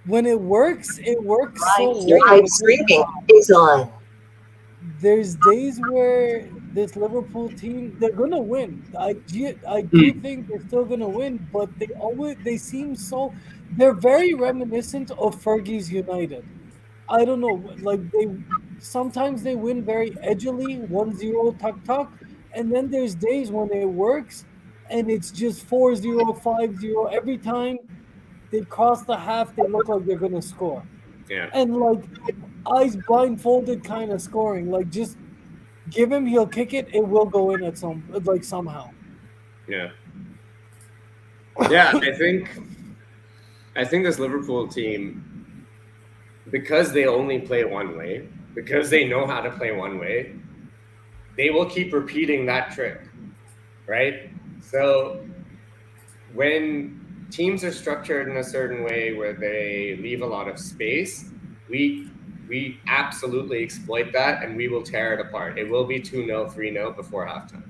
when it works so well Live because streaming is on. there's days where this Liverpool team they're gonna win. I do Mm. think they're still gonna win, but they seem so they're very reminiscent of Fergie's United. I don't know, like they sometimes they win very edgily, 1-0 tuck tuck, and then there's days when it works and it's just 4-0, 5-0 every time they cross the half, they look like they're gonna score. Yeah, And like eyes blindfolded kind of scoring. Like just give him, he'll kick it, it will go in at some like somehow. yeah, yeah. I think this Liverpool team, because they only play one way, because they know how to play one way, they will keep repeating that trick, right? So when teams are structured in a certain way where they leave a lot of space, we absolutely exploit that and we will tear it apart. It will be 2-0, 3-0 before halftime.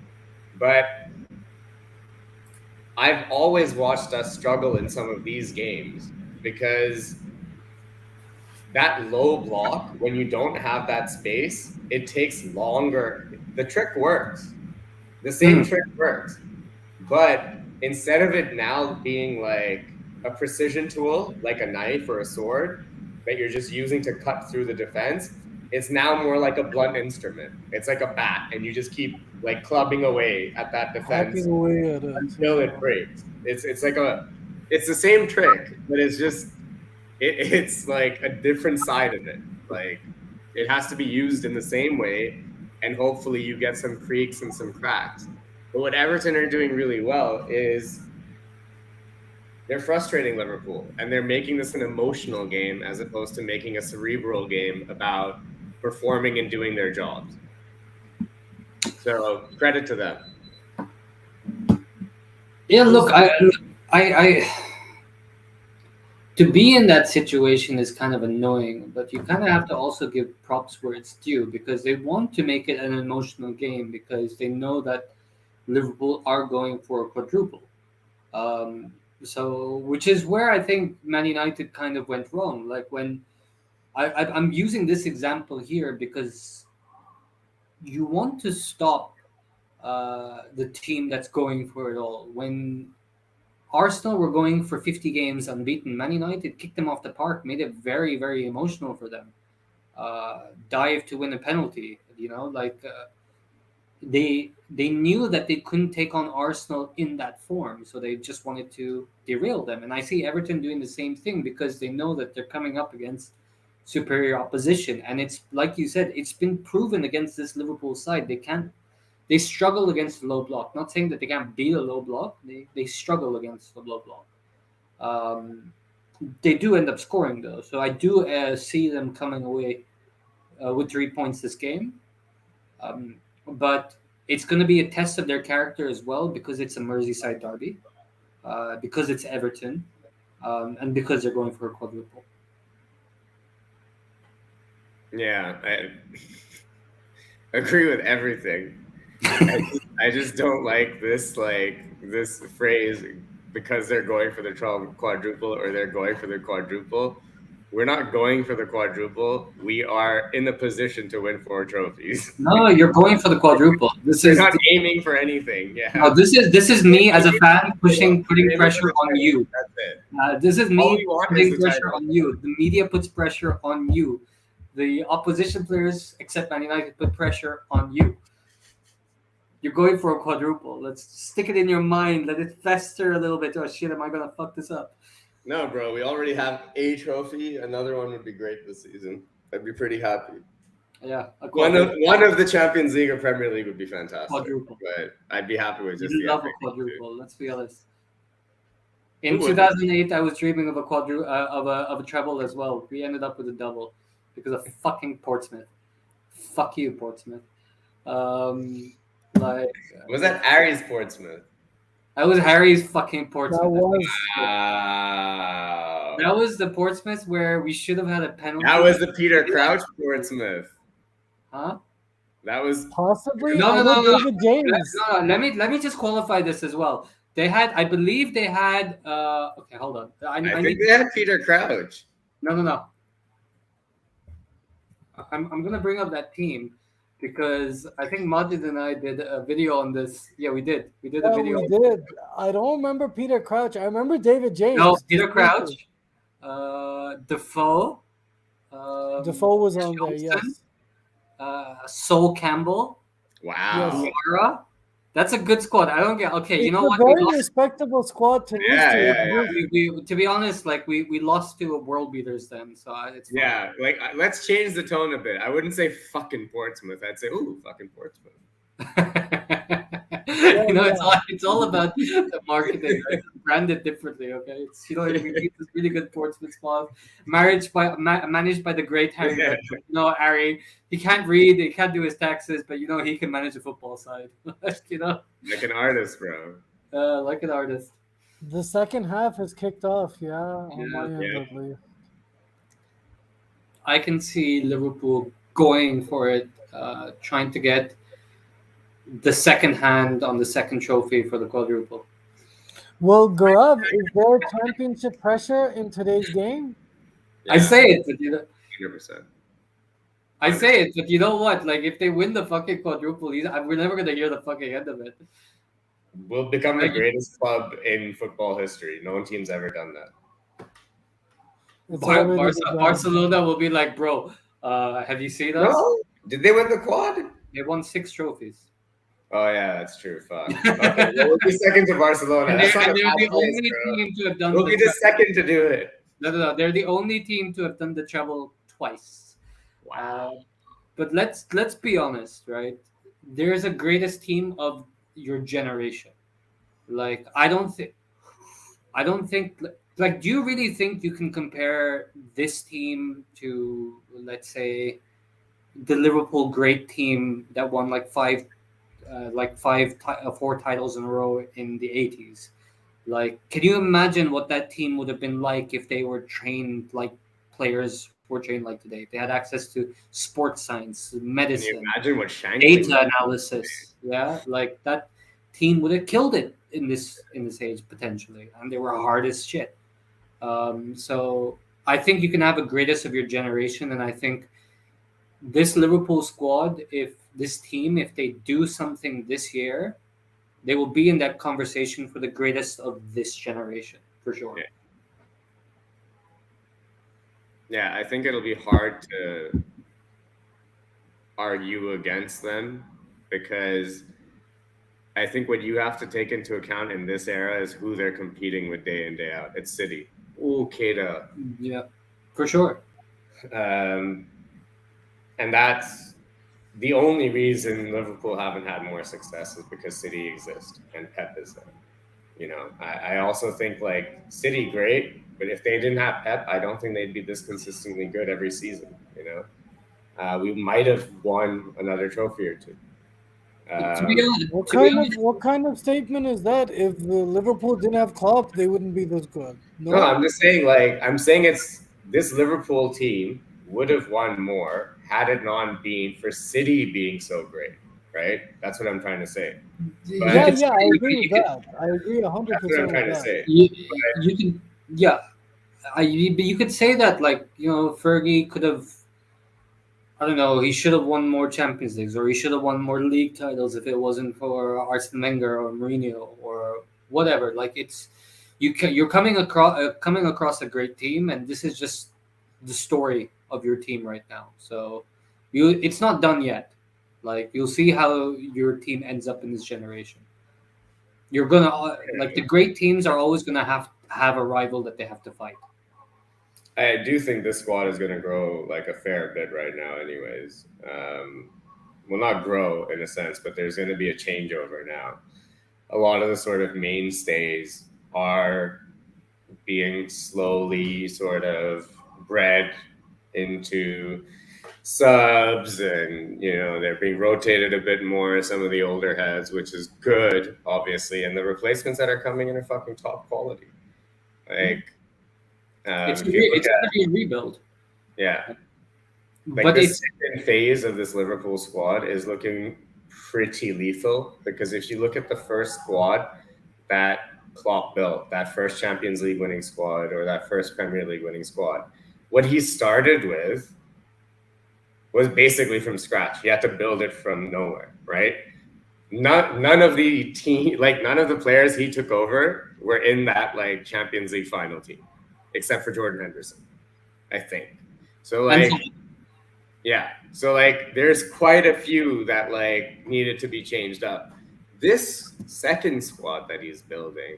But I've always watched us struggle in some of these games because that low block, when you don't have that space, it takes longer. The trick works. The same Mm. trick works. But instead of it now being like a precision tool, like a knife or a sword, that you're just using to cut through the defense, it's now more like a blunt instrument. It's like a bat, and you just keep like clubbing away at that Hacking defense away at it. until it breaks. It's the same trick, but it's like a different side of it. Like it has to be used in the same way, and hopefully you get some creaks and some cracks. But what Everton are doing really well is they're frustrating Liverpool, and they're making this an emotional game as opposed to making a cerebral game about performing and doing their jobs. So credit to them. Yeah, look, I, to be in that situation is kind of annoying, but you kind of have to also give props where it's due because they want to make it an emotional game because they know that Liverpool are going for a quadruple. Um, so, which is where I think Man United kind of went wrong. Like when I'm using this example here because you want to stop the team that's going for it all. When Arsenal were going for 50 games unbeaten, Man United kicked them off the park, made it very, very emotional for them. Dive to win a penalty, they knew that they couldn't take on Arsenal in that form, so they just wanted to derail them. And I see Everton doing the same thing because they know that they're coming up against superior opposition. And it's like you said, it's been proven against this Liverpool side. They struggle against the low block. Not saying that they can't beat a low block. They struggle against the low block. Um, they do end up scoring though, so I do see them coming away with 3 points this game. But it's going to be a test of their character as well because it's a Merseyside derby, because it's Everton, and because they're going for a quadruple. Yeah, I agree with everything. I just don't like this phrase because they're going for the quadruple or they're going for the quadruple. We're not going for the quadruple. We are in the position to win 4 trophies. No, you're going for the quadruple. This We're is not aiming for anything. no, Yeah. this is me as a fan putting We're aiming for pressure the on title. you. That's it. This is All me we want is putting the pressure title. on you. The media puts pressure on you. The opposition players, except Man United, put pressure on you. You're going for a quadruple. Let's stick it in your mind. Let it fester a little bit. Oh shit, am I gonna fuck this up? No, bro, we already have a trophy. Another one would be great this season. I'd be pretty happy. Yeah, a One of the Champions League or Premier League would be fantastic, quadruple. but I'd be happy with just You the love FA a Cup too. quadruple. Let's be honest. Who In wouldn't? 2008, I was dreaming of a of a treble as well. We ended up with a double because of fucking Portsmouth. Fuck you, Portsmouth. Um, like Was that Aries Portsmouth? I was Harry's fucking That Portsmouth. was Wow. That was the Portsmouth where we should have had a penalty. That was the Peter Crouch Portsmouth. Huh? That was possibly. No, I no, know no, no. David James. No, no. Let me just qualify this as well. They had, I believe they had. Okay, hold on. I I think need. they had Peter Crouch. No, no, no. I'm gonna bring up that team because I think Majid and I did a video on this. Yeah, we did. We did a Yeah, video. we did. I don't remember Peter Crouch. I remember David No, James Peter distinctly. Crouch, Defoe, Defoe was Chris on there. Johnston, Yes, Sol Campbell, yes. Wow. Diarra. That's a good squad. I don't get. Okay, you It's know a what? We very lost. respectable squad to lose Yeah, to. yeah, yeah. We to be honest, like we lost to a world beaters then, so it's fine. Yeah, like let's change the tone a bit. I wouldn't say fucking Portsmouth. I'd say, ooh, fucking Portsmouth. Yeah, yeah. It's all about the marketing, right? Brand it differently, okay? It's we need this really good Portsmouth squad, managed by the great Harry Yeah, Redknapp. Harry, he can't read, he can't do his taxes, but he can manage a football side, like an artist, bro. like an artist. The second half is kicked off. Yeah, on my Yeah, end Yeah. at least. I can see Liverpool going for it, trying to get the second hand on the second trophy for the quadruple. Well, Gaurav, is there championship pressure in today's game? I say it, but 100%. I say it, but you know what? Like, if they win the fucking quadruple, we're never gonna hear the fucking end of it. We'll become the Like, greatest club in football history. No team's ever done that. It's already begun. Barcelona will be like, bro, have you seen us? No? Did they win the quad? They won 6 trophies. Oh yeah, that's true. Fuck. Okay, we'll be second to Barcelona. And That's not a they're bad the place, only bro. team to have done We'll be the second to do it. No. They're the only team to have done the treble twice. Wow. But let's be honest, right? There's a greatest team of your generation. Like, I don't think, like, do you really think you can compare this team to, let's say, the Liverpool great team that won four titles in a row in the 80s? Like, can you imagine what that team would have been like if they were trained like players were trained like today? If they had access to sports science, Can you medicine, imagine what Shankly data analysis. Yeah, like that team would have killed it in this age potentially, and they were hard as shit. So I think you can have a greatest of your generation, and I think this Liverpool squad, if they do something this year, they will be in that conversation for the greatest of this generation for sure. Yeah. Yeah, I think it'll be hard to argue against them because I think what you have to take into account in this era is who they're competing with day in, day out. It's City. Ooh, Keita. Yeah, for sure. And that's the only reason Liverpool haven't had more success is because City exists and Pep is there. I also think like City great, but if they didn't have Pep, I don't think they'd be this consistently good every season. We might have won another trophy or two. To be honest, What kind of statement is that? If Liverpool didn't have Klopp, they wouldn't be this good. No, I'm just saying. I'm saying it's this Liverpool team would have won more had it not been for City being so great. Right? That's what I'm trying to say. But Yeah, I agree with that. I agree 100% that's what I'm trying with to that. say. you can, yeah. You could say that, like, Fergie could have. I don't know. He should have won more Champions Leagues, or he should have won more league titles if it wasn't for Arsene Wenger or Mourinho or whatever. Like, you're coming across a great team, and this is just the story of your team right now. So, it's not done yet. Like, you'll see how your team ends up in this generation. You're gonna like, the great teams are always gonna have a rival that they have to fight. I do think this squad is going to grow like a fair bit right now, anyways. Well, not grow in a sense, but there's going to be a changeover now. A lot of the sort of mainstays are being slowly sort of bred into subs, and they're being rotated a bit more. Some of the older heads, which is good, obviously, and the replacements that are coming in are fucking top quality. Like. It's going to be a rebuild. Yeah. But the second phase of this Liverpool squad is looking pretty lethal because if you look at the first squad that Klopp built, that first Champions League winning squad or that first Premier League winning squad, what he started with was basically from scratch. He had to build it from nowhere, right? None of the team, like none of the players he took over were in that like Champions League final team, except for Jordan Henderson, I think. So And like, yeah. So like, there's quite a few that like needed to be changed up. This second squad that he's building,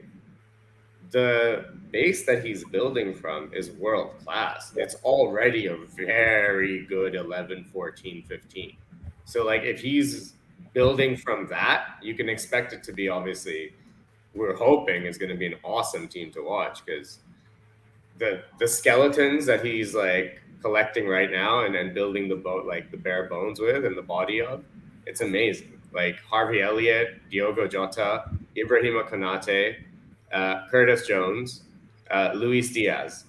the base that he's building from is world class. It's already a very good 11, 14, 15. So like if he's building from that, you can expect it to be, obviously, we're hoping is going to be an awesome team to watch, because the skeletons that he's like collecting right now and then building the boat, like the bare bones with and the body of, it's amazing. Like Harvey Elliott, Diogo Jota, Ibrahima Konate, Curtis Jones, Luis Diaz.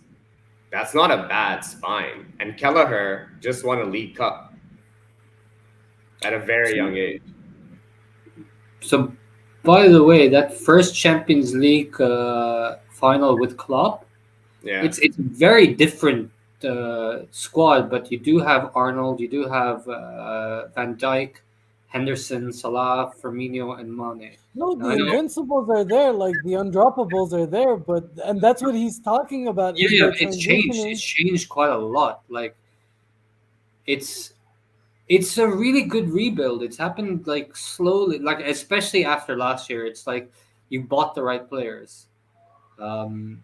That's not a bad spine. And Kelleher just won a League Cup at a very young age. so, by the way, that first Champions League final with Klopp, Yeah. it's a very different squad, but you do have Arnold, you do have Van Dijk, Henderson, Salah, Firmino, and Mane. No, Now, the I know, invincibles are there, like the undroppables are there, and that's what he's talking about is yeah, they're it's changed. transitioning. It's changed quite a lot. Like it's it's a really good rebuild. It's happened like slowly, like especially after last year. It's like you bought the right players. Um,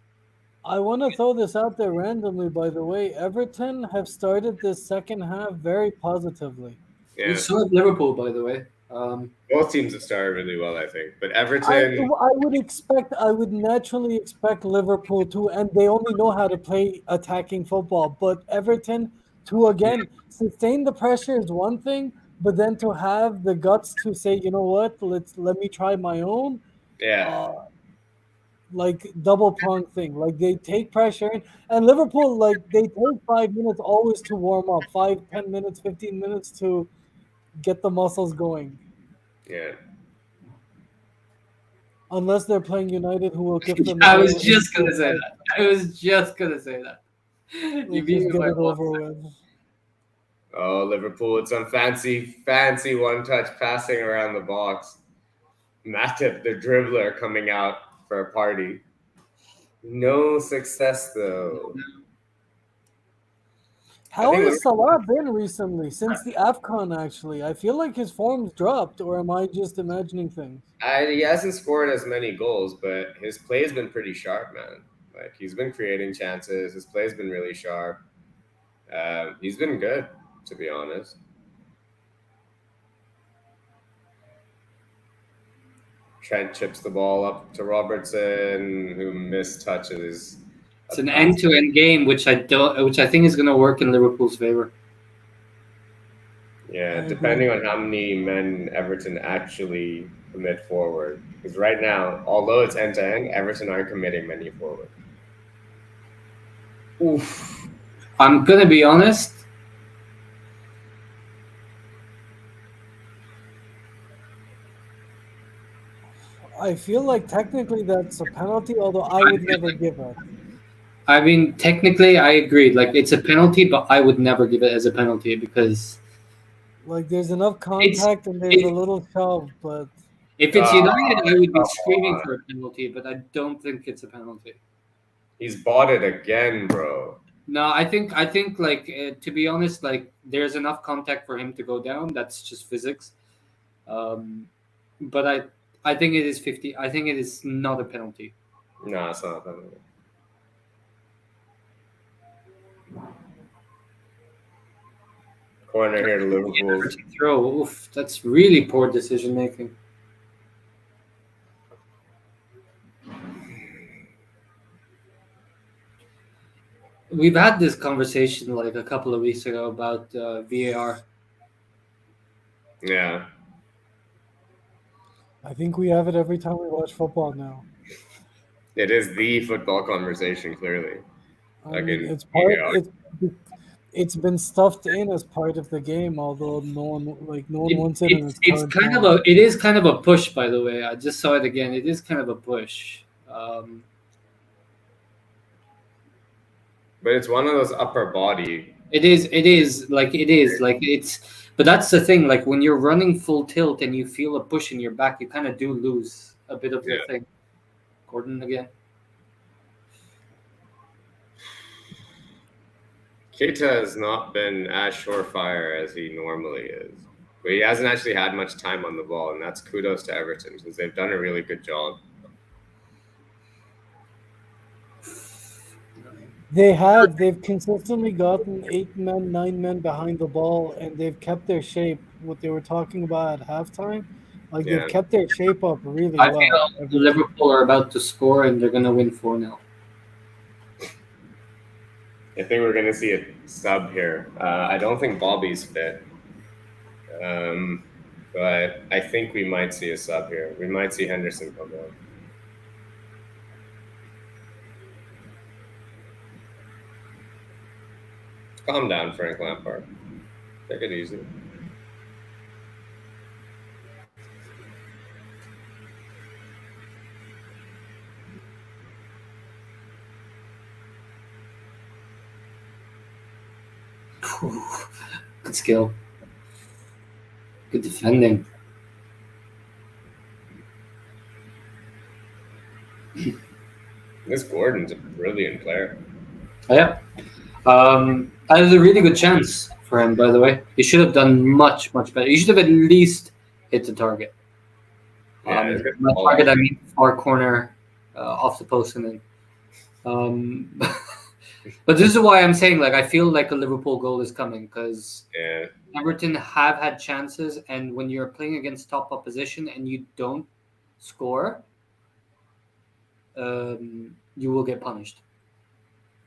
I want to throw this out there randomly, by the way. Everton have started this second half very positively. we Yeah. saw at Liverpool, by the way. Both teams have started really well, I think. But I Everton, I would naturally expect Liverpool to, and they only know how to play attacking football. But Everton to again sustain the pressure is one thing, but then to have the guts to say, you know what, let me try my own, yeah. uh, like double prong thing. Like they take pressure in, and Liverpool like they take 5 minutes always to warm up, 5, 10 minutes, 15 minutes to get the muscles going. Yeah. Unless they're playing United, who will give them I was hell in just gonna say like, that. I was just gonna say that. You beat just me get by it 1 over second. with. Oh, Liverpool with some fancy one-touch passing around the box. Matip, the dribbler, coming out for a party. No success, though. I How think has Liverpool, Salah been recently since the AFCON? Actually, I feel like his form's dropped, or am I just imagining things? he hasn't scored as many goals, but his play's been pretty sharp, man. Like, he's been creating chances. His play's been really sharp. He's been good, to be honest. Trent chips the ball up to Robertson, who mistouches It's a an pass. end-to-end game, which I think is gonna work in Liverpool's favor. Yeah, I depending agree. on how many men Everton actually commit forward. Because right now, although it's end to end, Everton aren't committing many forward. Oof. I'm gonna be honest. I feel like technically that's a penalty, although I would never give it. I mean, technically, I agree. Like, it's a penalty, but I would never give it as a penalty because Like there's enough it's contact and there's a if little shove, but if it's Oh, United, I would be come screaming on. for a penalty, but I don't think it's a penalty. He's bought it again, bro. No, I think like to be honest, like there's enough contact for him to go down. That's just physics. But I think it is 50. I think it is not a penalty. No, it's not a penalty. Corner here to Liverpool. Throw. Oof, that's really poor decision making. We've had this conversation like a couple of weeks ago about VAR. Yeah. I think we have it every time we watch football now. It is the football conversation, clearly. I mean, in it's part. VAR. It's been stuffed in as part of the game, although no one wants it in its It's current kind of form. it is kind of a push, by the way. I just saw it again. It is kind of a push. But it's one of those upper body. It is like it's. But that's the thing. Like when you're running full tilt and you feel a push in your back, you kind of do lose a bit of the Yeah. thing. Gordon again. Keita has not been as surefire as he normally is. But he hasn't actually had much time on the ball, and that's kudos to Everton because they've done a really good job. They've consistently gotten 8 men, 9 men behind the ball, and they've kept their shape. What they were talking about at halftime, like they've Yeah. kept their shape up really I well. feel Liverpool are about to score and they're gonna win 4-0. I think we're going to see a sub here. I don't think Bobby's fit. But I think we might see a sub here. We might see Henderson come on. Calm down, Frank Lampard. Take it easy. Good skill. Good defending. This Gordon's a brilliant player. Oh, yeah. That is a really good chance for him, by the way. He should have done much better. He should have at least hit the target. Yeah, By target, I mean far corner, off the post and in. But this is why I'm saying, like, I feel like a Liverpool goal is coming because yeah. Everton have had chances, and when you're playing against top opposition and you don't score, you will get punished.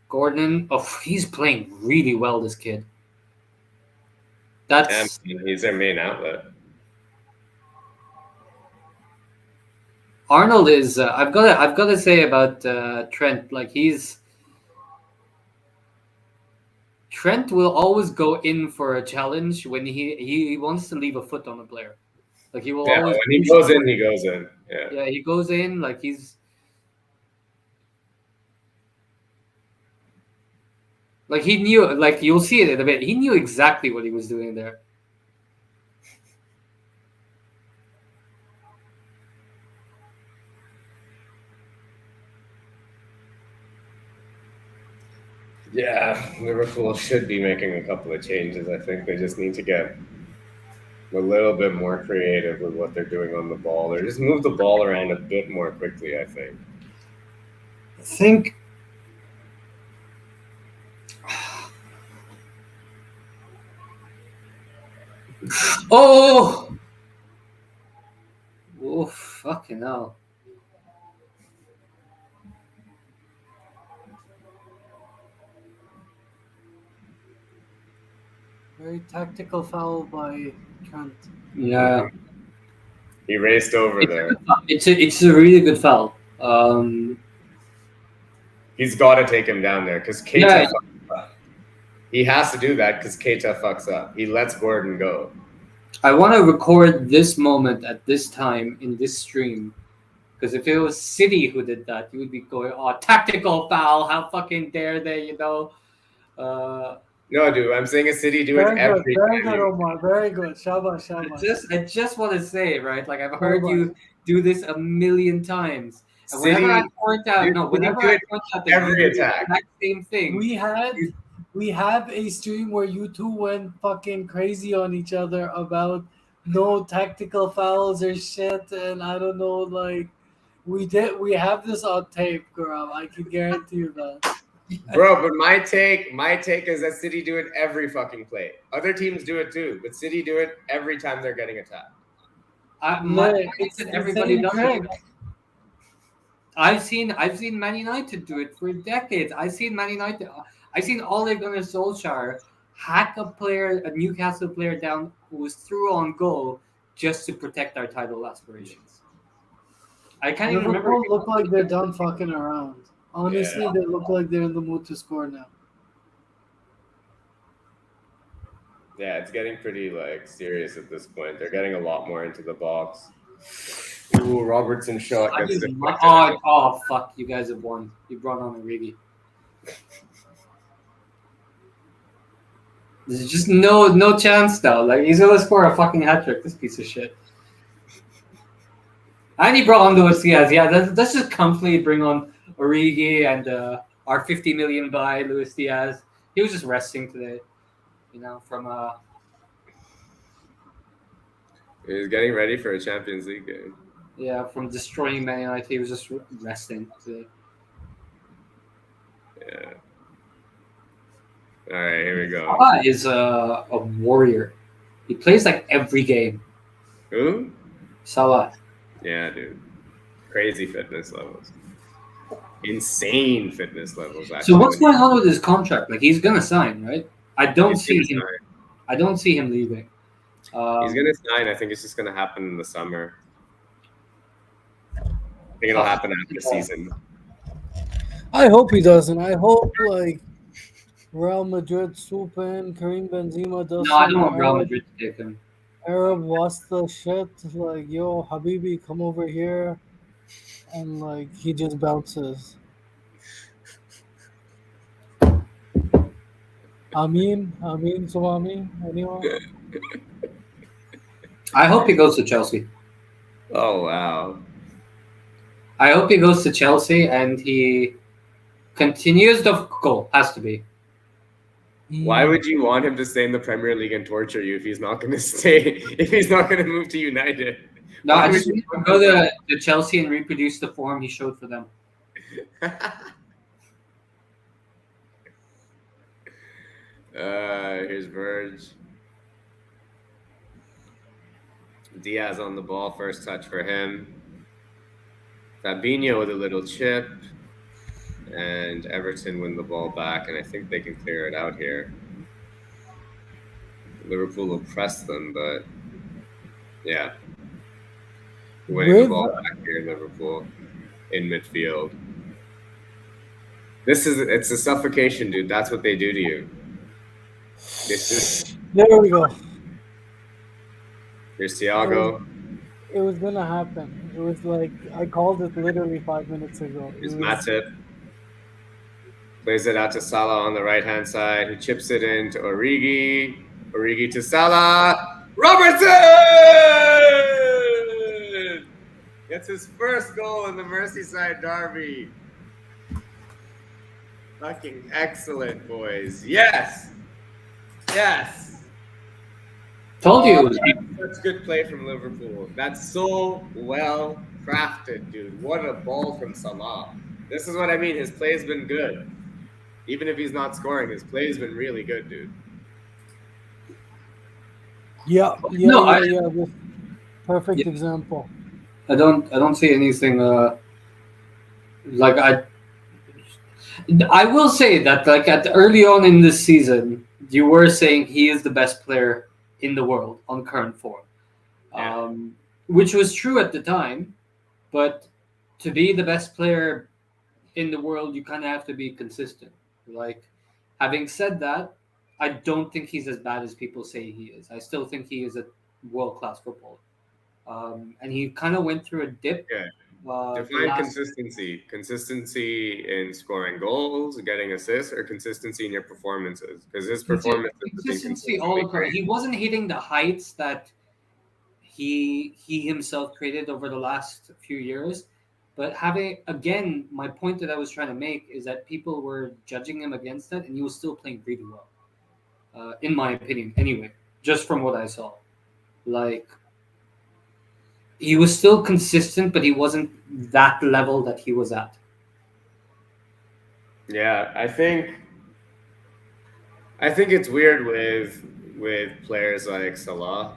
Gordon, he's playing really well, this kid. That's He's their main outlet. Arnold is. I've got to say about Trent. Like Trent will always go in for a challenge when he wants to leave a foot on a player. Like he will always. When he goes in, he goes in. Yeah. Yeah, he goes in like he's. Like he knew. Like you'll see it in a bit. He knew exactly what he was doing there. Yeah, Liverpool should be making a couple of changes. I think they just need to get a little bit more creative with what they're doing on the ball, or just move the ball around a bit more quickly. I think. Oh! Oh, fucking hell. Very tactical foul by Trent. Yeah. He raced over there. It's a really good foul. He's got to take him down there because Keita fucks up. He has to do that because Keita fucks up. He lets Gordon go. I want to record this moment at this time in this stream because if it was City who did that, you would be going, "Oh, tactical foul! How fucking dare they?" You know. No, dude, I'm saying a City do it every Very time. good, Omar. Very good. Shabash, shabash. I just want to say, right? Like I've heard you do this a million times. And City, whenever I point out, the every attack. exact same thing. We have a stream where you two went fucking crazy on each other about no tactical fouls or shit, and I don't know, like we have this on tape, girl. I can guarantee you that. Bro, but my take is that City do it every fucking play. Other teams do it too, but City do it every time they're getting attacked. Everybody does it. I've seen Man United do it for decades. I've seen Ole Gunnar Solskjaer hack a Newcastle player down who was through on goal just to protect our title aspirations. I can't even remember. Liverpool look like they're done fucking around. Honestly, They look like they're in the mood to score now. Yeah, it's getting pretty serious at this point. They're getting a lot more into the box. Ooh, Robertson shot gets oh fuck! You guys have won. You brought on Origi. There's just no chance now. Like he's gonna score a fucking hat trick. This piece of shit. And he brought on Luis Diaz. Yeah, let's just comfortably bring on Origi and our 50 million guy Luis Diaz. He was just resting today, from He's getting ready for a Champions League game. from destroying Man United. He was just resting today. Yeah. All right, here we go. Salah is a warrior. He plays like every game. Who? Salah. Yeah, dude. Crazy fitness levels. Insane fitness levels. Actually. So what's going on with his contract? Like he's gonna sign, right? I don't He's see gonna him. sign. I don't see him leaving. He's gonna sign. I think it's just gonna happen in the summer. I think it'll happen after the season. I hope he doesn't. I hope like Real Madrid swoop in, Karim Benzema does No, I some don't want Real Madrid to take him. Arab Wasta shit. Like, yo, Habibi, come over here. And like he just bounces. Amin, Sumami, anyone? I hope he goes to Chelsea. Oh wow. I hope he goes to Chelsea and he continues the goal. Has to be. Why would you want him to stay in the Premier League and torture you if he's not going to stay? If he's not going to move to United? No, Why I would just you want to go to Chelsea and reproduce the form he showed for them. Here's Verge. Diaz on the ball, first touch for him. Fabinho with a little chip. And Everton win the ball back, and I think they can clear it out here. Liverpool will press them, but yeah. Winning the ball back here in Liverpool in midfield. It's a suffocation, dude. That's what they do to you. There we go. Here's Thiago. It was gonna happen. It was like I called it literally 5 minutes ago. Here's Matip. Plays it out to Salah on the right-hand side, who chips it in to Origi. Origi to Salah. Robertson! Gets his first goal in the Merseyside derby. Fucking excellent, boys. Yes! Yes! Told you it was Such good play from Liverpool. That's so well crafted, dude. What a ball from Salah. This is what I mean. His play's been good. Even if he's not scoring, his play's been really good, dude. Yeah. This perfect example. I don't see anything like I will say that like at early on in this season, you were saying he is the best player in the world on current form, which was true at the time. But to be the best player in the world, you kind of have to be consistent. Like, having said that, I don't think he's as bad as people say he is. I still think he is a world-class footballer. And he kind of went through a dip. Define consistency. Consistency in scoring goals, getting assists, or consistency in your performances? Because his performance consistency all across. He wasn't hitting the heights that he himself created over the last few years. But again, my point that I was trying to make is that people were judging him against that, and he was still playing pretty well, in my opinion. Anyway, just from what I saw, like he was still consistent, but he wasn't that level that he was at. Yeah, I think it's weird with players like Salah.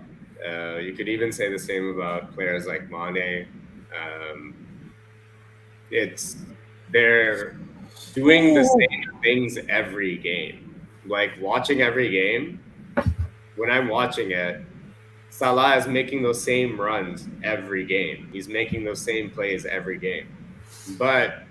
You could even say the same about players like Mane. They're doing the same things every game. Like watching every game, when I'm watching it, Salah is making those same runs every game. He's making those same plays every game. But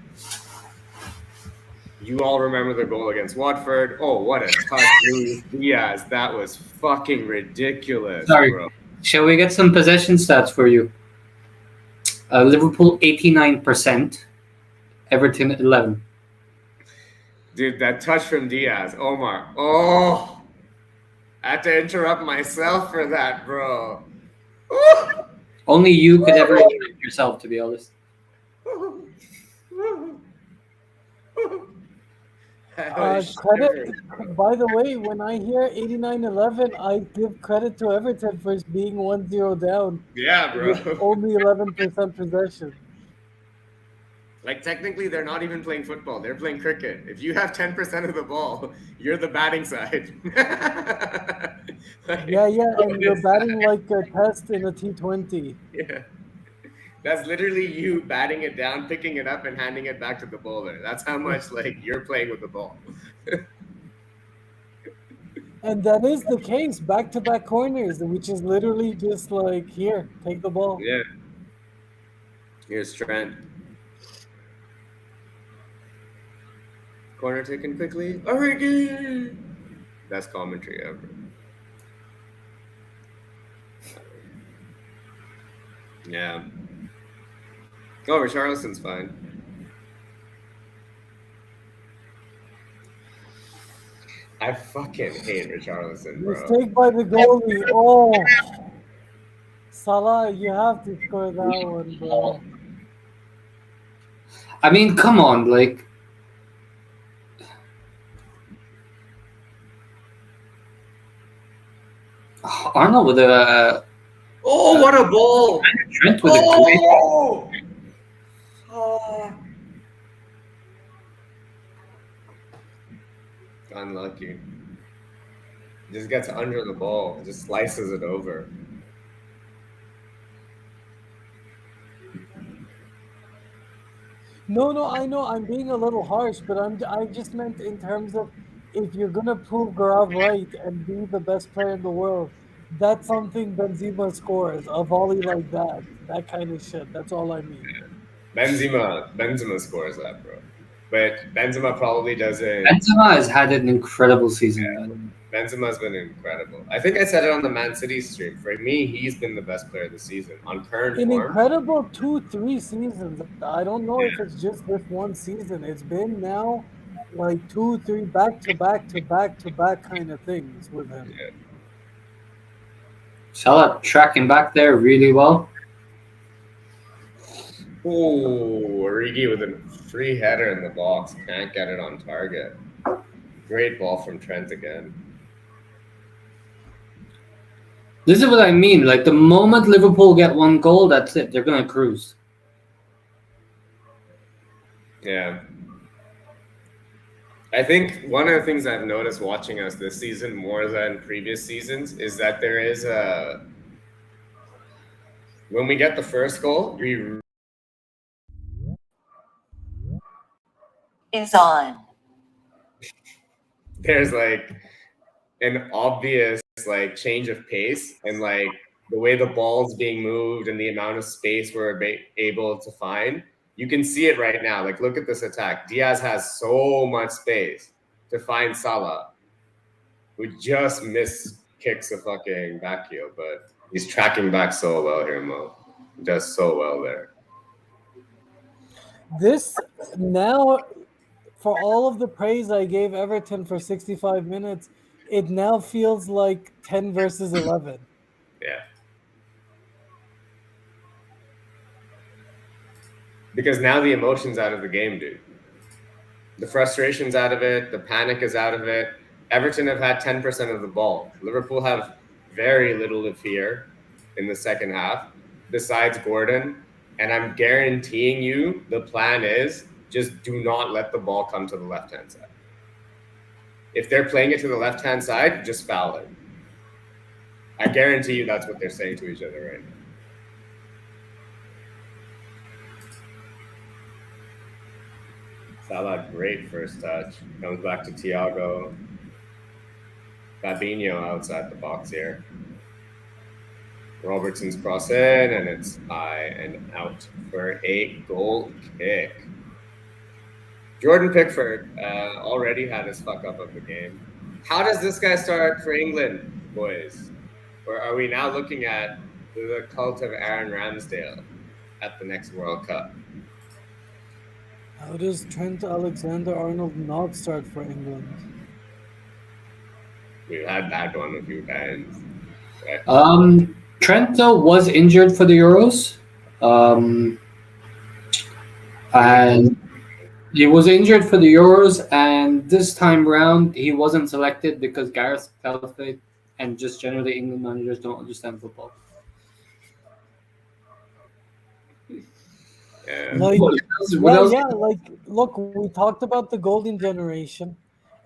you all remember the goal against Watford. Oh, what a touch, Luis Diaz. That was fucking ridiculous, bro. Shall we get some possession stats for you? Liverpool 89%, Everton 11. Dude, that touch from Diaz, Omar. Oh, I had to interrupt myself for that, bro. Only you could ever interrupt yourself, to be honest. I was Credit, shivering, bro. by the way, when I hear 89-11, I give credit to Everton for being 1-0 down Yeah, with bro. only 11% possession. Like technically, they're not even playing football. They're playing cricket. If you have 10% of the ball, you're the batting side. Yeah, Like, yeah, what and you're is that? batting like a test in a T20. Yeah. That's literally you batting it down, picking it up, and handing it back to the bowler. That's how much like you're playing with the ball. And that is the case, back-to-back corners, which is literally just like, here, take the ball. Yeah. Here's Trent. Corner taken quickly. Origi! Best commentary ever. Yeah. Oh, Richarlison's fine. I fucking hate Richarlison, bro. Mistake by the goalie. Oh, Salah, you have to score that one, bro. I mean, come on, like Arnold with a Oh, what a ball! Trent with a great. Oh! Oh. Unlucky. Just gets under the ball, just slices it over. No, no, I know I'm being a little harsh, but I just meant in terms of if you're gonna prove Gaurav right and be the best player in the world, that's something Benzema scores, a volley like that. That kind of shit. That's all I mean. Benzema scores that, bro. But Benzema probably doesn't. Benzema has had an incredible season, man. Benzema's been incredible. I think I said it on the Man City stream. For me, he's been the best player this season on current An form. incredible 2, 3 seasons. I don't know if Yeah. it's just this one season. It's been now like 2, 3 back to back to back to back kind of things with him. Yeah. Salah tracking back there really well. Oh, Origi with a free header in the box. Can't get it on target. Great ball from Trent again. This is what I mean. Like the moment Liverpool get one goal, that's it. They're gonna cruise. Yeah. I think one of the things I've noticed watching us this season more than previous seasons is that there is a. When we get the first goal, we is on. there's like an obvious like change of pace and like the way the ball's being moved and the amount of space we're able to find. You can see it right now. Like, look at this attack. Diaz has so much space to find Salah, who just kicks a fucking back heel, but he's tracking back so well here, Mo. He does so well there. This now, for all of the praise I gave Everton for 65 minutes, it now feels like 10 versus 11. Yeah. Because now the emotion's out of the game, dude. The frustration's out of it. The panic is out of it. Everton have had 10% of the ball. Liverpool have very little to fear in the second half, besides Gordon. And I'm guaranteeing you the plan is just do not let the ball come to the left-hand side. If they're playing it to the left-hand side, just foul it. I guarantee you that's what they're saying to each other right now. Salah, great first touch. Comes back to Thiago. Fabinho outside the box here. Robertson's cross in, and it's high and out for a goal kick. Jordan Pickford already had his fuck up of the game. How does this guy start for England, boys? Or are we now looking at the cult of Aaron Ramsdale at the next World Cup? How does Trent Alexander-Arnold not start for England? We've had that one a few times. Right? Trento was injured for the Euros. Um, and he was injured for the Euros, and this time round he wasn't selected because Gareth Southgate and just generally England managers don't understand football. Yeah. Like, What yeah, else? yeah. Like, look, we talked about the golden generation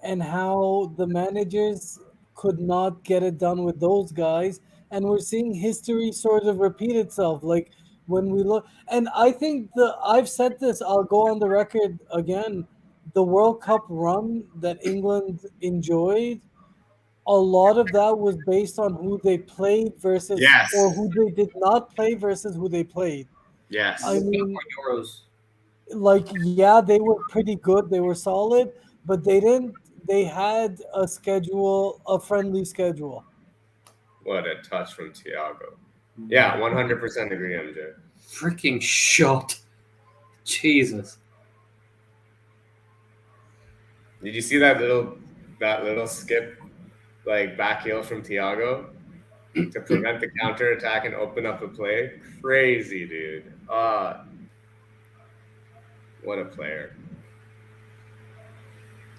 and how the managers could not get it done with those guys, and we're seeing history sort of repeat itself. Like when we look, and I think I've said this. I'll go on the record again. The World Cup run that England enjoyed, a lot of that was based on who they played versus, or Yes. who they did not play versus who they played. I Yes. mean, Euros. like, yeah, they were pretty good, they were solid, but they had a schedule, a friendly schedule. What a touch from Thiago. Yeah, 100% agree, MJ. Freaking shot. Jesus. Did you see that little skip like back heel from Thiago to prevent the counter attack and open up a play? Crazy, dude. What a player.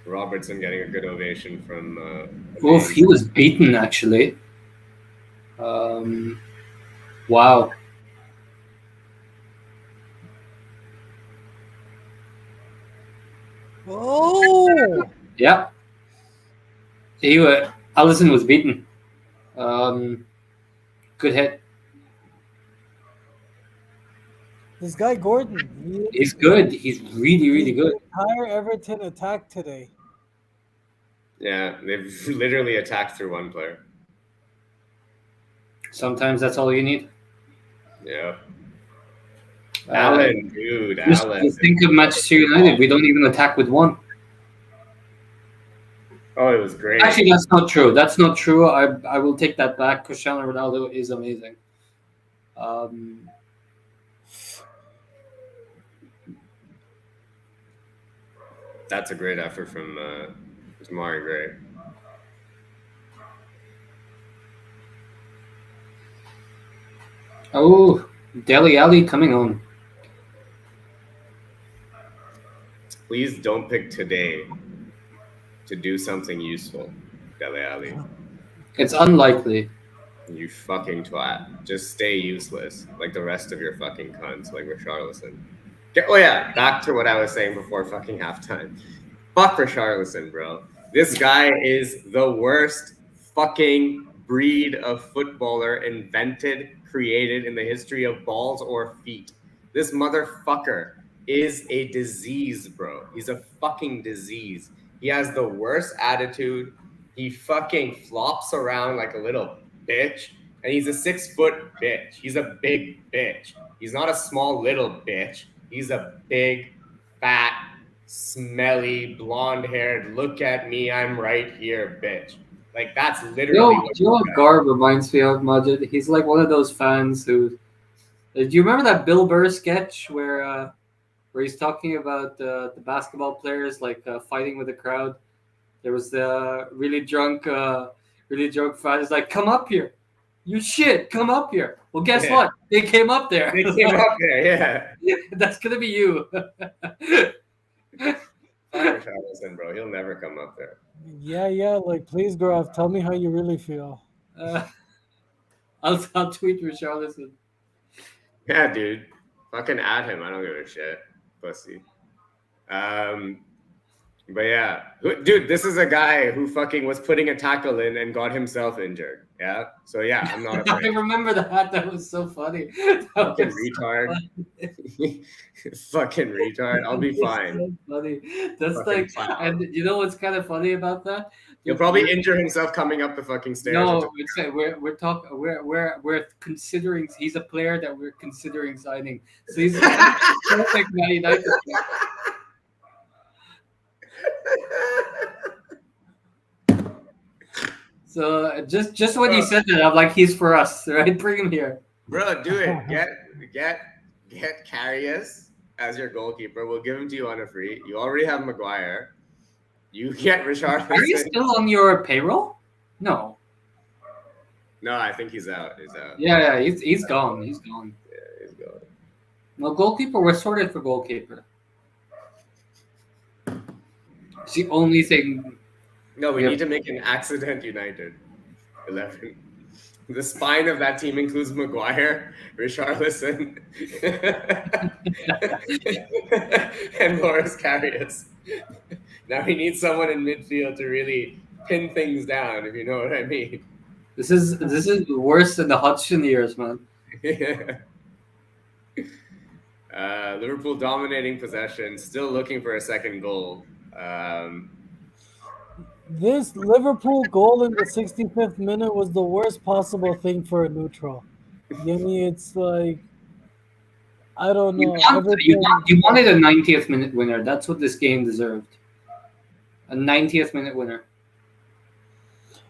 Robertson getting a good ovation from the Oof, main. he was beaten actually. Um, wow. Oh, Yeah. Allison was beaten. Um, good hit. this guy Gordon, He's good. He's really, really he's good. the entire Everton attack today. Yeah, they've literally attacked through one player. Sometimes that's all you need. Yeah. Uh, Allen, dude, just Allen. think of Manchester United. We don't even attack with one. Oh, it was great. Actually, that's not true. That's not true. I will take that back. Cristiano Ronaldo is amazing. Um, That's a great effort from Mari Gray. oh, Deli Ali coming on. Please don't pick today to do something useful, Dele Alli. It's unlikely. You fucking twat. Just stay useless, like the rest of your fucking cunts, like Richarlison. Oh yeah, back to what I was saying before fucking halftime. Fuck Richarlison, bro. This guy is the worst fucking breed of footballer invented, created in the history of balls or feet. This motherfucker is a disease, bro. He's a fucking disease. He has the worst attitude. He fucking flops around like a little bitch. And he's a 6-foot bitch. He's a big bitch. He's not a small little bitch. He's a big, fat, smelly, blonde-haired, look at me, I'm right here, bitch. Like, that's literally what You know what Garb reminds me of, Majid? He's like one of those fans who. Do you remember that Bill Burr sketch where he's talking about the basketball players like fighting with the crowd? There was the really drunk fan. He's like, "Come up here, you shit, come up here." Well, guess what? They came up there. They came up there, yeah. That's gonna be you. Fire Charleston, bro. He'll never come up there. Yeah, yeah. Like, please, Graf, tell me how you really feel. I'll tweet Richarlison. Yeah, dude. Fucking add him. I don't give a shit. Pussy. But yeah. Dude, this is a guy who fucking was putting a tackle in and got himself injured. Yeah? So yeah, I'm not I afraid. remember that. That was so funny. Fucking retard. Fucking retard. I'll be fine. So funny. That's Fucking like, clown. and you know what's kind of funny about that? He'll probably injure himself coming up the fucking stairs. No, we're talking we're considering he's a player that we're considering signing. So he's perfect Man United. So just when you said that, I'm like, he's for us, right? Bring him here. Bro, do it. Get Karius as your goalkeeper. We'll give him to you on a free. You already have Maguire. You get Richarlison. Are you still on your payroll? No. No, I think he's out. He's out. Yeah, he's gone. He's gone. Yeah, he's gone. No, goalkeeper. We're sorted for goalkeeper. It's the only thing. No, we We have. need to make an accident United 11. The spine of that team includes Maguire, Richarlison, and Loris Karius. Now we need someone in midfield to really pin things down, if you know what I mean. This is worse than the Hudson years, man. Liverpool dominating possession, still looking for a second goal. This Liverpool goal in the 65th minute was the worst possible thing for a neutral. Yemi, it's like I don't You know. want you Everton want you wanted a 90th minute winner. That's what this game deserved. A 90th minute winner.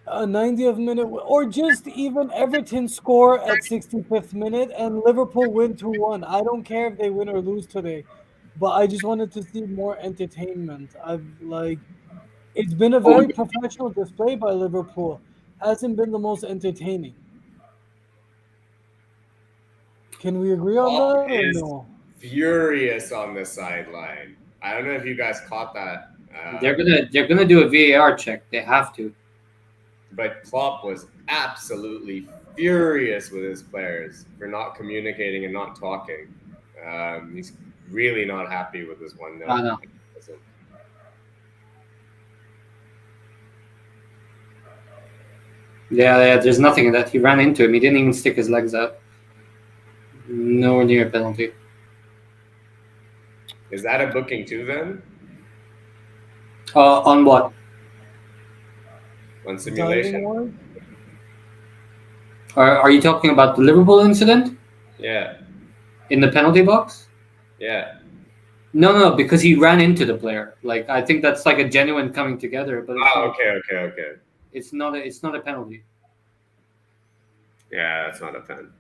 a 90th minute, or just even Everton score at 65th minute and Liverpool win 2-1. I don't care if they win or lose today, but I just wanted to see more entertainment. I've like it's been a Oh, very professional display by Liverpool. Hasn't been the most entertaining. Can we agree on Klopp that or is no? furious on the sideline. I don't know if you guys caught that. they're gonna do a VAR check. They have to. But Klopp was absolutely furious with his players for not communicating and not talking. He's really not happy with this 1-0. I know. Yeah. There's nothing in that. He ran into him. He didn't even stick his legs out. Nowhere near a penalty. Is that a booking too then? On what? On Diving simulation? one? Are you talking about the Liverpool incident Yeah. in the penalty box? Yeah. No, because he ran into the player. Like I think that's like a genuine coming together, but Oh, okay. it's not a penalty. Yeah, that's not a pen.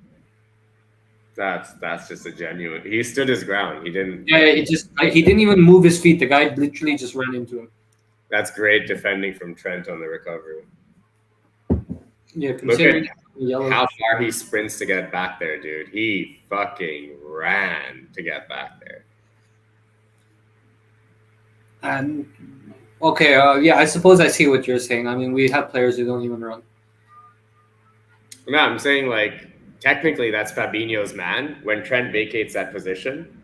That's just a genuine. He stood his ground. He didn't. Yeah, it just he didn't even move his feet. The guy literally just ran into him. That's great defending from Trent on the recovery. Yeah, Look at considering yellow. how far he sprints to get back there, dude. He fucking ran to get back there. And okay, yeah, I suppose I see what you're saying. I mean, we have players who don't even run. No, I'm saying like technically that's Fabinho's man when Trent vacates that position,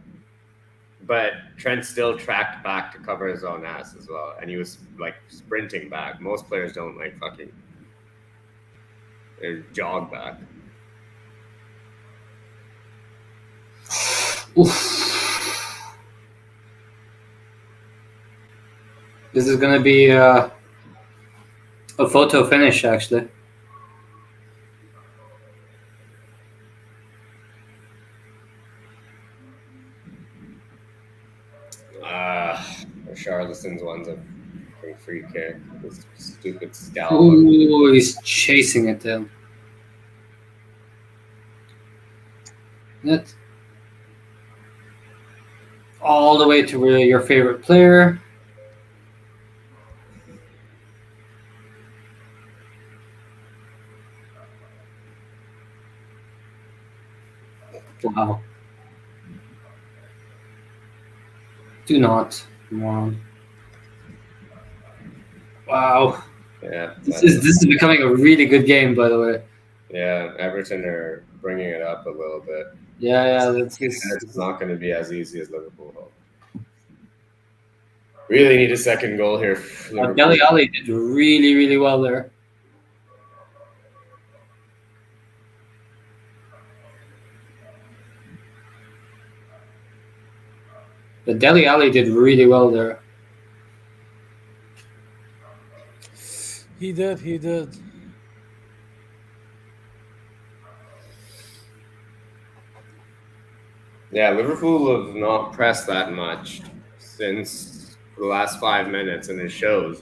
but Trent still tracked back to cover his own ass as well, and he was like sprinting back. Most players don't like fucking jog back. Oof. This is gonna be a photo finish, actually. Charlotteson's one's a free kick. This stupid scalp. Ooh, he's chasing it down. That's all the way to your favorite player. Wow. Do not. Wow. Wow. Yeah. This is becoming a really good game, by the way. Yeah, Everton are bringing it up a little bit. Yeah. It's not going to be as easy as Liverpool hoped. Really need a second goal here. Dele Alli did really, really well there. The Dele Alli did really well there. He did. Yeah, Liverpool have not pressed that much since the last 5 minutes, and it shows.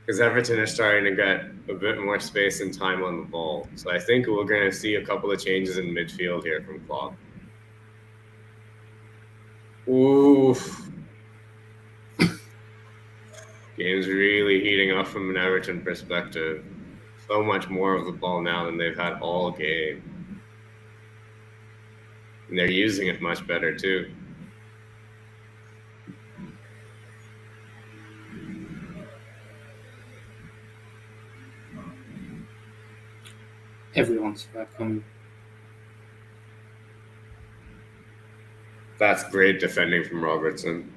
Because Everton are starting to get a bit more space and time on the ball. So I think we're going to see a couple of changes in midfield here from Klopp. Oof. Game's really heating up from an Everton perspective. so much more of the ball now than they've had all game. And they're using it much better too. Everyone's coming. That's great defending from Robertson.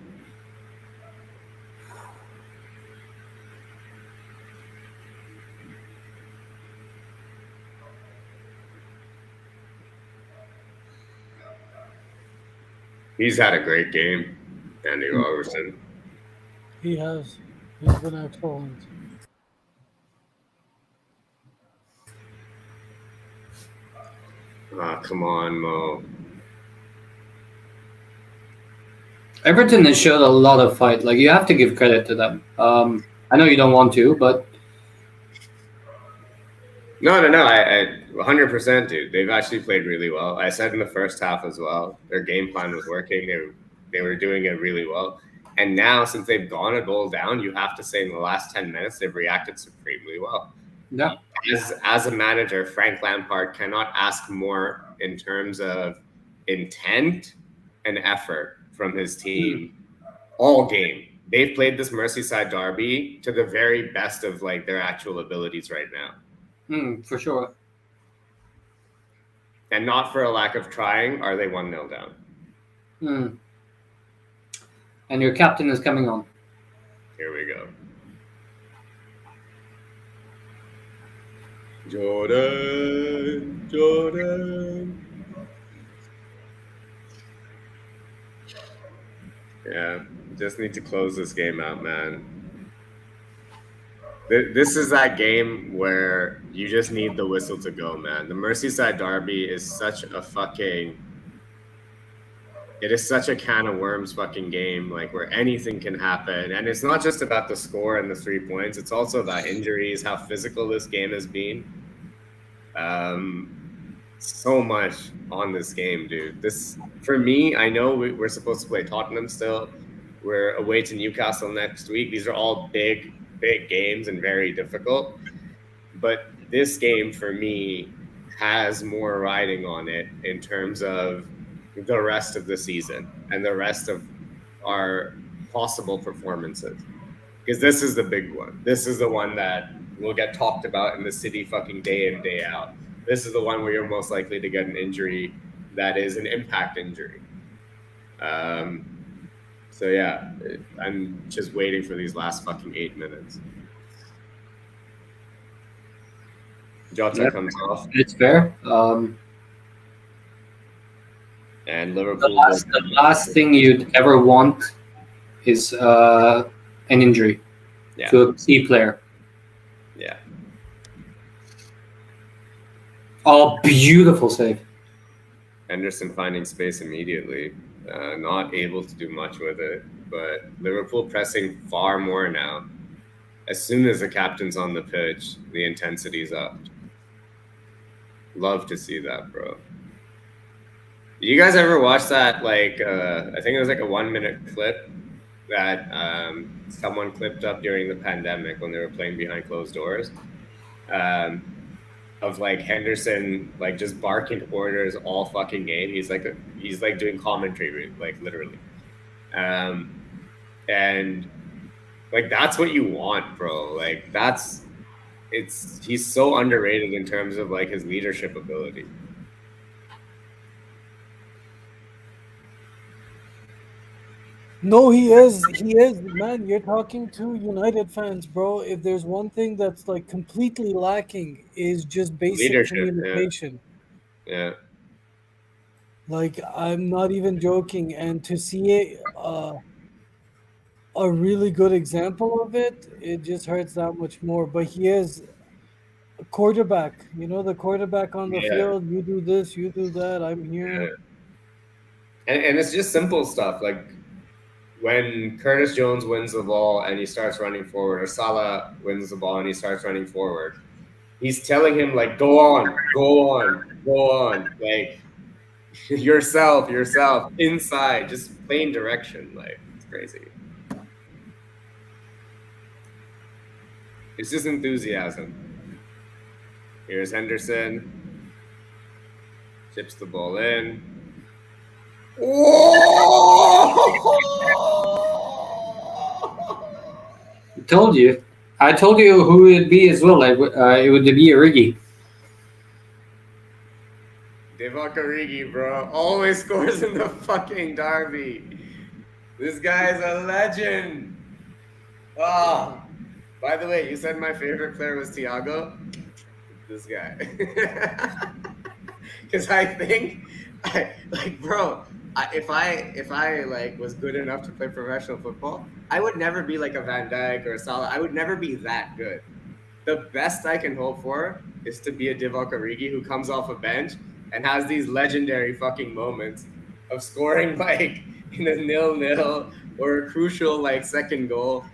He's had a great game, Andy Robertson. He has. He's been excellent. Ah, come on, Mo. Everton has showed a lot of fight. Like, you have to give credit to them. I know you don't want to, but No, I 100%, dude. They've actually played really well. I said in the first half as well, their game plan was working. They were doing it really well. And now, since they've gone a goal down, you have to say in the last 10 minutes, they've reacted supremely well. yeah, As a manager, Frank Lampard cannot ask more in terms of intent and effort from his team all game. They've played this Merseyside derby to the very best of like their actual abilities right now. for sure. And not for a lack of trying are they 1-0 down. And your captain is coming on. Here we go. Jordan. Yeah, just need to close this game out, man. This is that game where you just need the whistle to go, man. The Merseyside derby is such a fucking... It is such a can of worms fucking game, like where anything can happen. And it's not just about the score and the 3 points. It's also about injuries, how physical this game has been. So much on this game, dude. This, for me, I know we're supposed to play Tottenham still. We're away to Newcastle next week. These are all big games and very difficult. But this game, for me, has more riding on it in terms of the rest of the season and the rest of our possible performances. Because this is the big one. This is the one that will get talked about in the city fucking day in, day out. This is the one where you're most likely to get an injury that is an impact injury. So yeah, I'm just waiting for these last fucking 8 minutes. Jota comes off. It's fair. And Liverpool. The last thing you'd ever want is an injury to a key player. Yeah. Oh, beautiful save. Henderson finding space immediately. Not able to do much with it. But Liverpool pressing far more now. As soon as the captain's on the pitch, the intensity's up. Love to see that, bro. You guys ever watch that, like, I think it was like a 1-minute clip that someone clipped up during the pandemic when they were playing behind closed doors of like Henderson, like just barking orders all fucking game. He's like doing commentary, like literally. And like, that's what you want, bro. Like he's so underrated in terms of like his leadership ability. No, he is. He is. Man, you're talking to United fans, bro. If there's one thing that's like completely lacking is just basic Leadership, communication. Yeah. Like, I'm not even joking. And to see a really good example of it, it just hurts that much more. But he is a quarterback. You know, the quarterback on the field. You do this, you do that. I'm here. Yeah. And it's just simple stuff like when Curtis Jones wins the ball and he starts running forward, or Salah wins the ball and he starts running forward, he's telling him like, go on, like yourself, inside, just plain direction. Like, it's crazy. It's just enthusiasm. Here's Henderson. Chips the ball in. I told you. I told you who it would be as well. It would be Origi. Divock Origi, bro, always scores in the fucking derby. This guy's a legend. Ah, by the way, you said my favorite player was Thiago. This guy, because I think, bro, if I like was good enough to play professional football, I would never be like a Van Dijk or a Salah. I would never be that good. The best I can hope for is to be a Divock Origi who comes off a bench and has these legendary fucking moments of scoring like in a 0-0 or a crucial like second goal.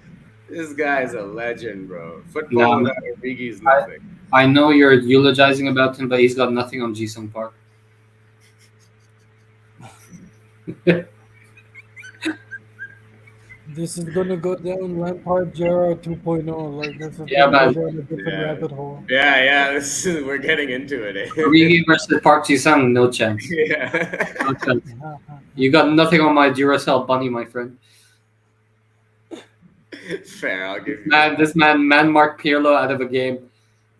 This guy's a legend, bro. Football Now, without Origi is I, nothing. I know you're eulogizing about him, but he's got nothing on Jisung Park. This is gonna go down Lampard Gerrard 2.0. Like this is Yeah, gonna go but down a different Yeah. rabbit hole. Yeah. We're getting into it. Origi versus Park Jisung, no chance. Yeah. No chance. You got nothing on my Duracell bunny, my friend. Fair, I'll give you. This man marked Pirlo out of a game.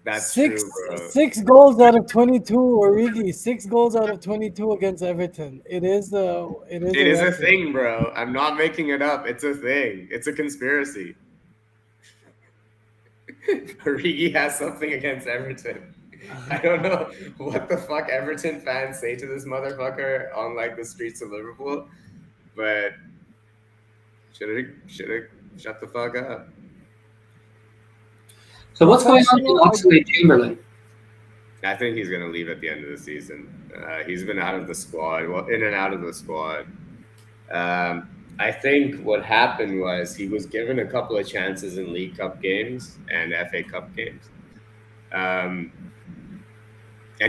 That's Six true, bro. 6 goals out of 22, Origi. 6 goals out of 22 against Everton. It is It is a record. thing, bro. I'm not making it up. It's a thing. It's a conspiracy. Origi has something against Everton. I don't know what the fuck Everton fans say to this motherfucker on like the streets of Liverpool, but should have shut the fuck up. So what's going on with Professional- Oxlade-Chamberlain? I think he's gonna leave at the end of the season. He's been out of the squad, well, in and out of the squad. I think what happened was he was given a couple of chances in League Cup games and FA Cup games. And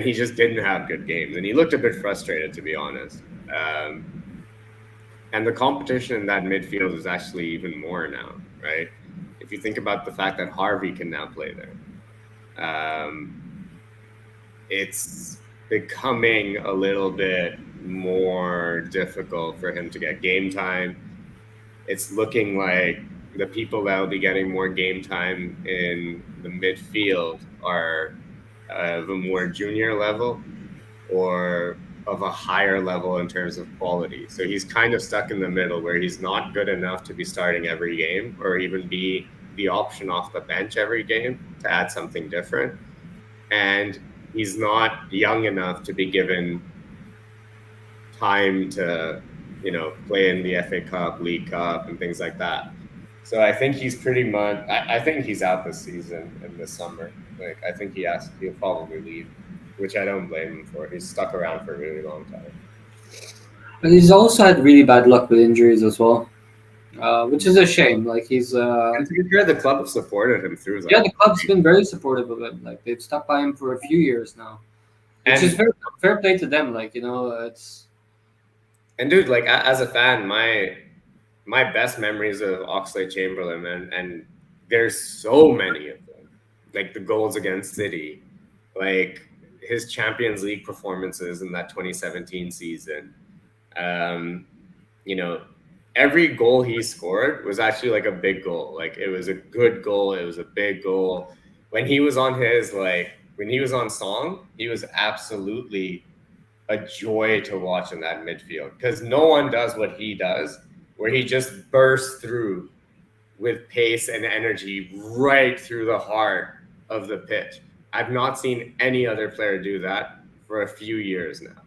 he just didn't have good games. And he looked a bit frustrated, to be honest. And the competition in that midfield is actually even more now, right? If you think about the fact that Harvey can now play there. It's becoming a little bit more difficult for him to get game time. It's looking like the people that will be getting more game time in the midfield are of a more junior level or of a higher level in terms of quality. So he's kind of stuck in the middle where he's not good enough to be starting every game or even be the option off the bench every game to add something different. And he's not young enough to be given time to, play in the FA Cup, League Cup, and things like that. So I think he's pretty much. I think he's out this season and this summer. Like I think he'll probably leave, which I don't blame him for. He's stuck around for a really long time. But he's also had really bad luck with injuries as well, which is a shame. Like he's And to be fair, the club have supported him through that. yeah, the club's been very supportive of him. Like they've stuck by him for a few years now, which is fair play to them. Like it's. And dude, like as a fan, my best memories of Oxlade-Chamberlain, and there's so many of them. Like the goals against City, like his Champions League performances in that 2017 season. Every goal he scored was actually like a big goal. Like it was a good goal. It was a big goal. When he was on song, he was absolutely a joy to watch in that midfield because no one does what he does, where he just bursts through with pace and energy right through the heart of the pitch. I've not seen any other player do that for a few years now.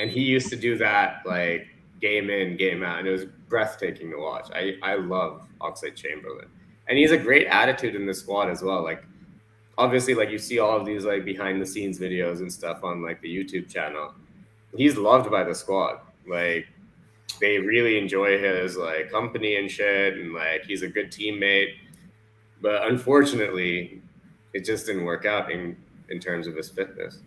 And he used to do that like game in, game out, and it was breathtaking to watch. I love Oxlade-Chamberlain. And he has a great attitude in the squad as well. Like obviously, like you see all of these like behind the scenes videos and stuff on like the YouTube channel. He's loved by the squad. Like they really enjoy his like company and shit, and like he's a good teammate. But unfortunately, it just didn't work out in terms of his fitness.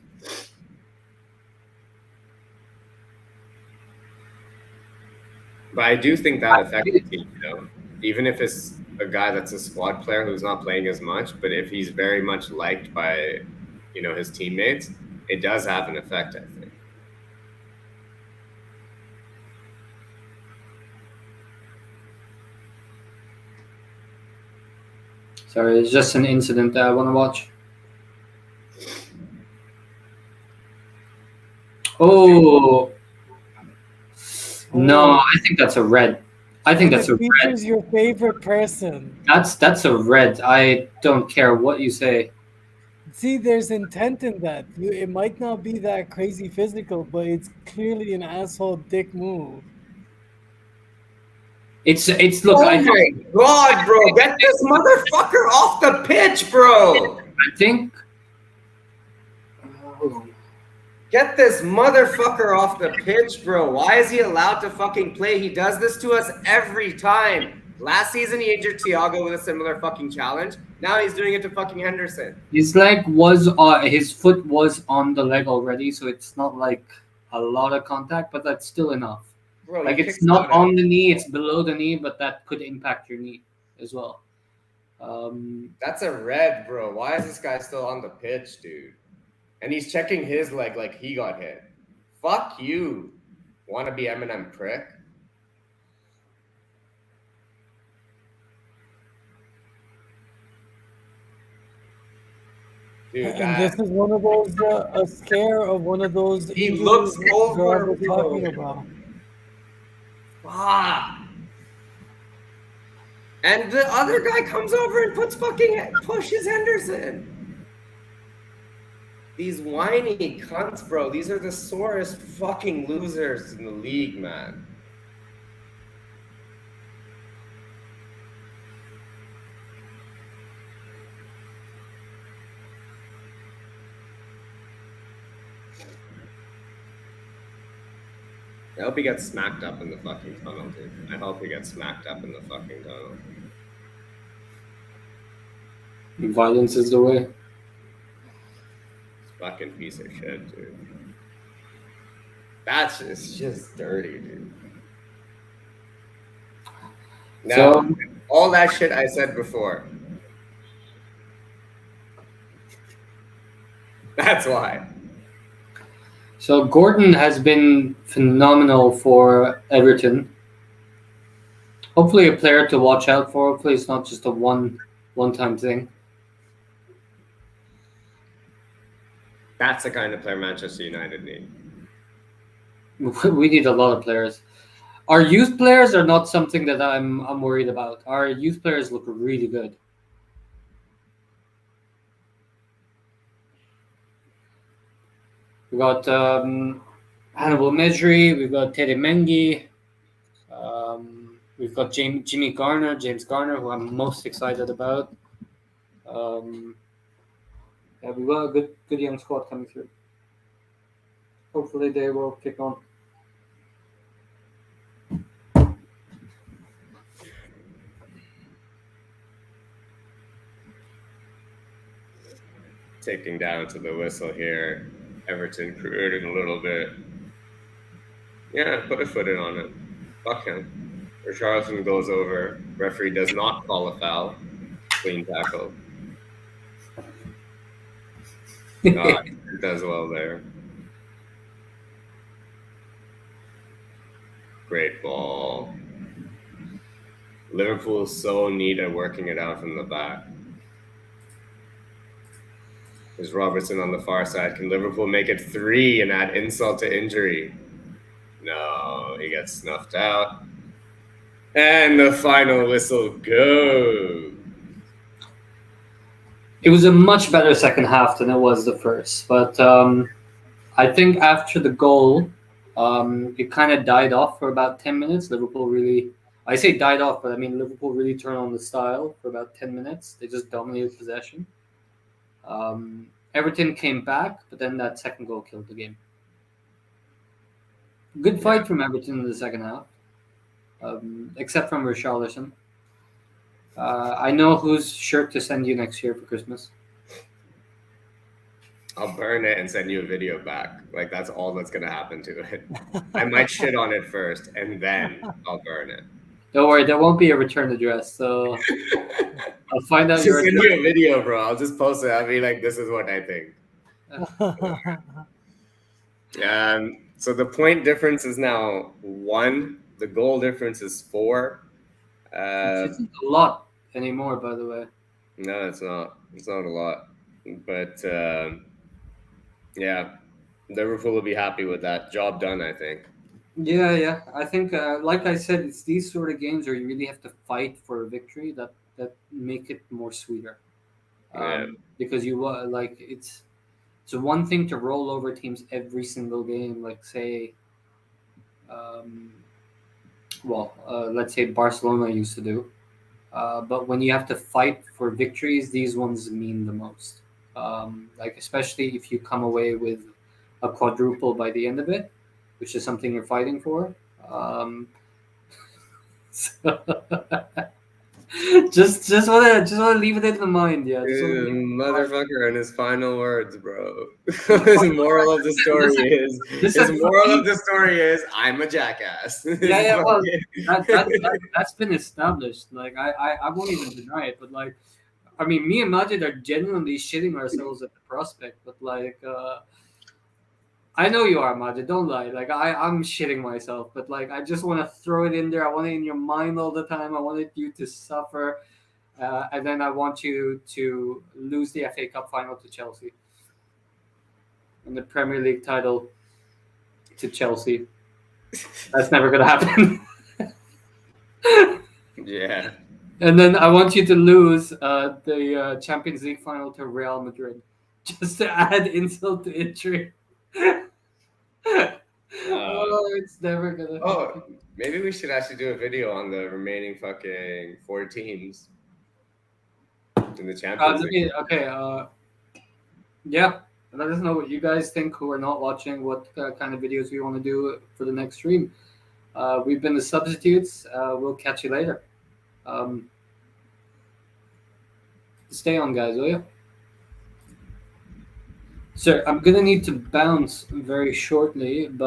But I do think that affected the team, even if his a guy that's a squad player who's not playing as much, but if he's very much liked by, his teammates, it does have an effect, I think. Sorry, it's just an incident that I want to watch. Oh no, Oh, I think that's a red. I think and that's it a red. features your favorite person. That's a red. I don't care what you say. See, there's intent in that. It might not be that crazy physical, but it's clearly an asshole dick move. It's look. Oh my god, bro! Get this motherfucker off the pitch, bro! I think. Get this motherfucker off the pitch, bro. Why is he allowed to fucking play? He does this to us every time. Last season, he injured Thiago with a similar fucking challenge. Now he's doing it to fucking Henderson. His foot was on the leg already, so it's not like a lot of contact, but that's still enough. Bro, like it's not on the knee, it's below the knee, but that could impact your knee as well. That's a red, bro. Why is this guy still on the pitch, dude? And he's checking his leg like he got hit. Fuck you, wannabe Eminem prick. Dude, And this is one of those a scare of one of those. He looks over, we're talking about. Fuck. And the other guy comes over and pushes Henderson. These whiny cunts, bro. These are the sorest fucking losers in the league, man. I hope he gets smacked up in the fucking tunnel, dude. I hope he gets smacked up in the fucking tunnel. Violence is the way. Fucking piece of shit, dude. That's just dirty, dude. Now, So all that shit I said before. That's why. So Gordon has been phenomenal for Everton. Hopefully a player to watch out for. Hopefully it's not just a one-time thing. That's the kind of player Manchester United need. We need a lot of players. Our youth players are not something that I'm worried about. Our youth players look really good. We got Hannibal Mejri, we've got Teddy Mengi, we've got James Garner, who I'm most excited about. Yeah, we've got a good young squad coming through. Hopefully they will kick on. Taking down to the whistle here. Everton created a little bit. Yeah, put a foot in on it. Fuck him. Richarlison goes over. Referee does not call a foul. Clean tackle. It does well there. Great ball. Liverpool is so neat at working it out from the back. There's Robertson on the far side. Can Liverpool make it 3 and add insult to injury? No, he gets snuffed out. And the final whistle goes. It was a much better second half than it was the first. But I think after the goal, it kind of died off for about 10 minutes. Liverpool really, I say died off, but I mean Liverpool really turned on the style for about 10 minutes. They just dominated possession. Everton came back, but then that second goal killed the game. Good fight from Everton in the second half, except from Richarlison. I know whose shirt to send you next year for Christmas. I'll burn it and send you a video back. Like, that's all that's going to happen to it. I might shit on it first, and then I'll burn it. Don't worry, there won't be a return address. So I'll find out Just your send address. you a video, bro. I'll just post it. I'll be like, this is what I think. So the point difference is now 1. The goal difference is 4. Which Uh, isn't a lot anymore, by the way. no, it's not. It's not a lot. But yeah, Liverpool will be happy with that. Job done, I think. Yeah. I think, like I said, it's these sort of games where you really have to fight for a victory that make it more sweeter. Yeah. Because you like it's one thing to roll over teams every single game, like say, um, let's say Barcelona used to do. But when you have to fight for victories, these ones mean the most. Like especially if you come away with a quadruple by the end of it, which is something you're fighting for. So just wanna leave it in the mind, yeah. Just wanna leave it in the mind. Motherfucker and his final words, bro. His moral of the story Listen, is listen, for moral me, of the story is I'm a jackass. yeah. Well, that's been established. Like I won't even deny it. But like, I mean, me and Majid are genuinely shitting ourselves at the prospect. But like, I know you are, Majid. Don't lie. Like I'm shitting myself. But like, I just want to throw it in there. I want it in your mind all the time. I wanted you to suffer, and then I want you to lose the FA Cup final to Chelsea, and the Premier League title to Chelsea. That's never gonna happen. Yeah. And then I want you to lose the Champions League final to Real Madrid, just to add insult to injury. Oh, it's never gonna Oh, happen. maybe we should actually do a video on the remaining fucking 4 teams in the Champions League. Yeah. Let us know what you guys think who are not watching, what kind of videos we want to do for the next stream. We've been the Substitutes. We'll catch you later. Stay on, guys, will you? Sir, I'm gonna need to bounce very shortly, but